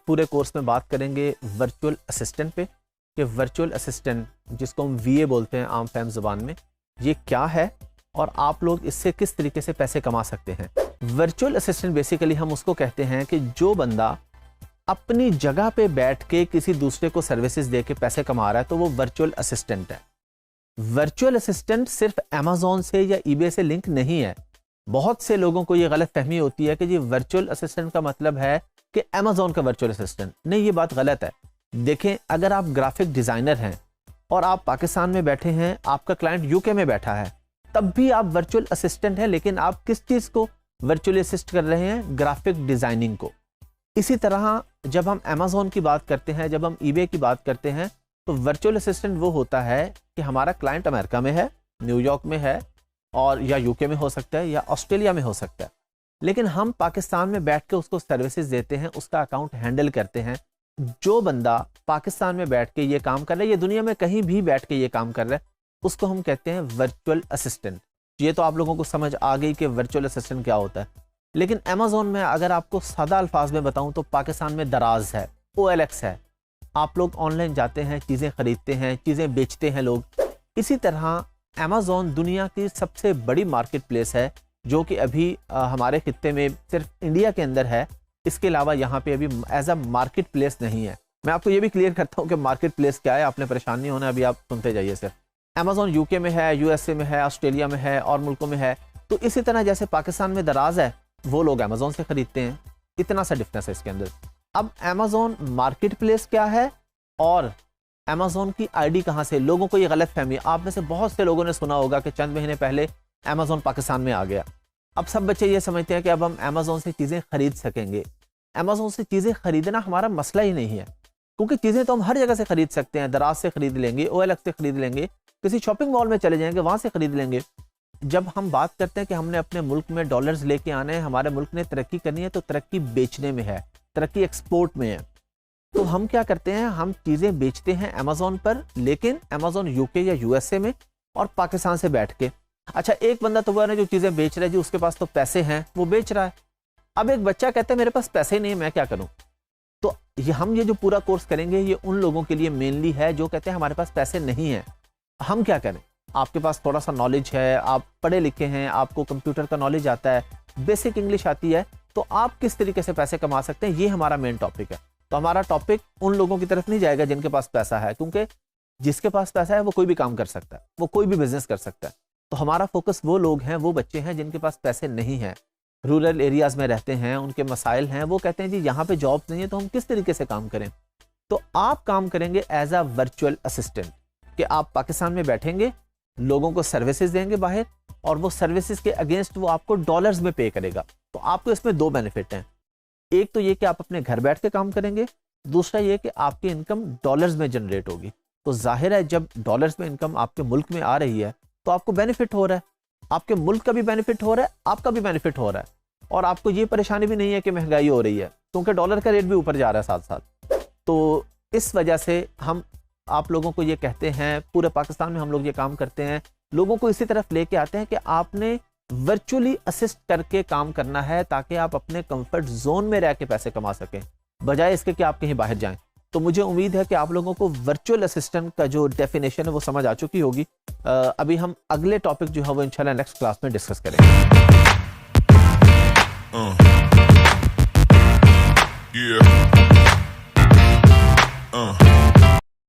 पूरे कोर्स में बात करेंगे वर्चुअल असिस्टेंट पे कि वर्चुअल असिस्टेंट जिसको हम वीए बोलते हैं आम फहम ज़बान में, ये क्या है और आप लोग इससे किस तरीके से पैसे कमा सकते हैं। वर्चुअल असिस्टेंट बेसिकली हम उसको कहते हैं कि जो बंदा अपनी जगह पे बैठ के किसी दूसरे को सर्विसेज दे के पैसे कमा रहा है तो वो वर्चुअल असिस्टेंट है। वर्चुअल असिस्टेंट सिर्फ अमेज़ॉन से या ईबे से लिंक नहीं है। बहुत से लोगों को ये गलत फहमी होती है कि जी वर्चुअल असिस्टेंट का मतलब है कि अमेज़ॉन का वर्चुअल असिस्टेंट। नहीं, ये बात गलत है। देखें, अगर आप ग्राफिक डिज़ाइनर हैं और आप पाकिस्तान में बैठे हैं, आपका क्लाइंट यूके में बैठा है, तब भी आप वर्चुअल असिस्टेंट हैं, लेकिन आप किस चीज़ को वर्चुअली असिस्ट कर रहे हैं? ग्राफिक डिज़ाइनिंग को। इसी तरह जब हम अमेज़ॉन की बात करते हैं, जब हम ईबे की बात करते हैं, तो वर्चुअल असिस्टेंट वो होता है कि हमारा क्लाइंट अमेरिका में है, न्यूयॉर्क में है, और या यूके में हो सकता है या ऑस्ट्रेलिया में हो सकता है, लेकिन हम पाकिस्तान में बैठ के उसको सर्विसेज देते हैं, उसका अकाउंट हैंडल करते हैं। जो बंदा पाकिस्तान में बैठ के ये काम कर रहा है, ये दुनिया में कहीं भी बैठ के ये काम कर रहा है, उसको हम कहते हैं वर्चुअल असिस्टेंट। ये तो आप लोगों को समझ आ गई कि वर्चुअल असिस्टेंट क्या होता है। लेकिन अमेज़ॉन में अगर आपको सादा अल्फाज में बताऊं तो पाकिस्तान में दराज है, OLX है। आप लोग ऑनलाइन जाते हैं, चीज़ें खरीदते हैं, चीज़ें बेचते हैं लोग। इसी तरह अमेज़ॉन दुनिया की सबसे बड़ी मार्केट प्लेस है, जो कि अभी हमारे खित्ते में सिर्फ इंडिया के अंदर है। इसके अलावा यहाँ पे अभी एज अ मार्केट प्लेस नहीं है। मैं आपको ये भी क्लियर करता हूँ कि मार्केट प्लेस क्या है, आपने परेशान नहीं होना, अभी आप सुनते जाइए सिर्फ। अमेज़ॉन यूके में है, USA में है, ऑस्ट्रेलिया में है और मुल्कों में है। तो इसी तरह जैसे पाकिस्तान में दराज है, वो लोग अमेज़ॉन से खरीदते हैं। इतना सा डिफरेंस है इसके अंदर। अब अमेज़ॉन मार्केट प्लेस क्या है और अमेज़ॉन की आईडी कहाँ से? लोगों को ये गलत फहमी, आप में से बहुत से लोगों ने सुना होगा कि चंद महीने पहले अमेज़ॉन पाकिस्तान में आ गया। अब सब बच्चे ये समझते हैं कि अब हम अमेज़ॉन से चीज़ें खरीद सकेंगे। अमेज़ॉन से चीज़ें खरीदना हमारा मसला ही नहीं है, क्योंकि चीज़ें तो हम हर जगह से खरीद सकते हैं। दराज से खरीद लेंगे, OLX से खरीद लेंगे, किसी शॉपिंग मॉल में चले जाएंगे, वहाँ से खरीद लेंगे। जब हम बात करते हैं कि हमने अपने मुल्क में डॉलर्स लेके आने हैं, हमारे मुल्क ने तरक्की करनी है, तो तरक्की बेचने में है, तरक्की एक्सपोर्ट में है। तो हम क्या करते हैं? हम चीज़ें बेचते हैं अमेज़ॉन पर, लेकिन अमेज़ॉन यूके या USA में और पाकिस्तान से बैठ के। अच्छा, एक बंदा तो वो है जो चीज़ें बेच रहा है जी, उसके पास तो पैसे हैं, वो बेच रहा है। अब एक बच्चा कहता है मेरे पास पैसे ही नहीं है, मैं क्या करूं? तो हम ये जो पूरा कोर्स करेंगे ये उन लोगों के लिए मेनली है जो कहते हैं हमारे पास पैसे नहीं है, हम क्या करें? आपके पास थोड़ा सा नॉलेज है, आप पढ़े लिखे हैं, आपको कंप्यूटर का नॉलेज आता है, बेसिक इंग्लिश आती है, तो आप किस तरीके से पैसे कमा सकते हैं, ये हमारा मेन टॉपिक है। तो हमारा टॉपिक उन लोगों की तरफ नहीं जाएगा जिनके पास पैसा है, क्योंकि जिसके पास पैसा है वो कोई भी काम कर सकता है, वो कोई भी बिजनेस कर सकता है। तो हमारा फोकस वो लोग हैं, वो बच्चे हैं जिनके पास पैसे नहीं हैं, रूरल एरियाज में रहते हैं, उनके मसाइल हैं, वो कहते हैं जी यहाँ पे जॉब नहीं है, तो हम किस तरीके से काम करें? तो आप काम करेंगे एज अ वर्चुअल असिस्टेंट, कि आप पाकिस्तान में बैठेंगे, लोगों को सर्विसेज देंगे बाहर, और वो सर्विसेज के अगेंस्ट वो आपको डॉलर्स में पे करेगा। तो आपको इसमें दो बेनिफिट हैं। एक तो ये कि आप अपने घर बैठ के काम करेंगे, दूसरा ये कि आपकी इनकम डॉलर्स में जनरेट होगी। तो जाहिर है जब डॉलर्स में इनकम आपके मुल्क में आ रही है तो आपको बेनिफिट हो रहा है, आपके मुल्क का भी बेनिफिट हो रहा है, आपका भी बेनिफिट हो रहा है, और आपको ये परेशानी भी नहीं है कि महंगाई हो रही है, क्योंकि डॉलर का रेट भी ऊपर जा रहा है साथ साथ। तो इस वजह से हम आप लोगों को ये कहते हैं, पूरे पाकिस्तान में हम लोग ये काम करते हैं, लोगों को इसी तरफ लेके आते हैं कि आपने वर्चुअली असिस्ट करके काम करना है ताकि आप अपने कंफर्ट जोन में रह के पैसे कमा सकें, बजाय इसके कि आप कहीं बाहर जाएं। तो मुझे उम्मीद है कि आप लोगों को वर्चुअल असिस्टेंट का जो डेफिनेशन है वो समझ आ चुकी होगी। अभी हम अगले टॉपिक जो है वो इंशाल्लाह नेक्स्ट क्लास में डिस्कस करेंगे। Yeah.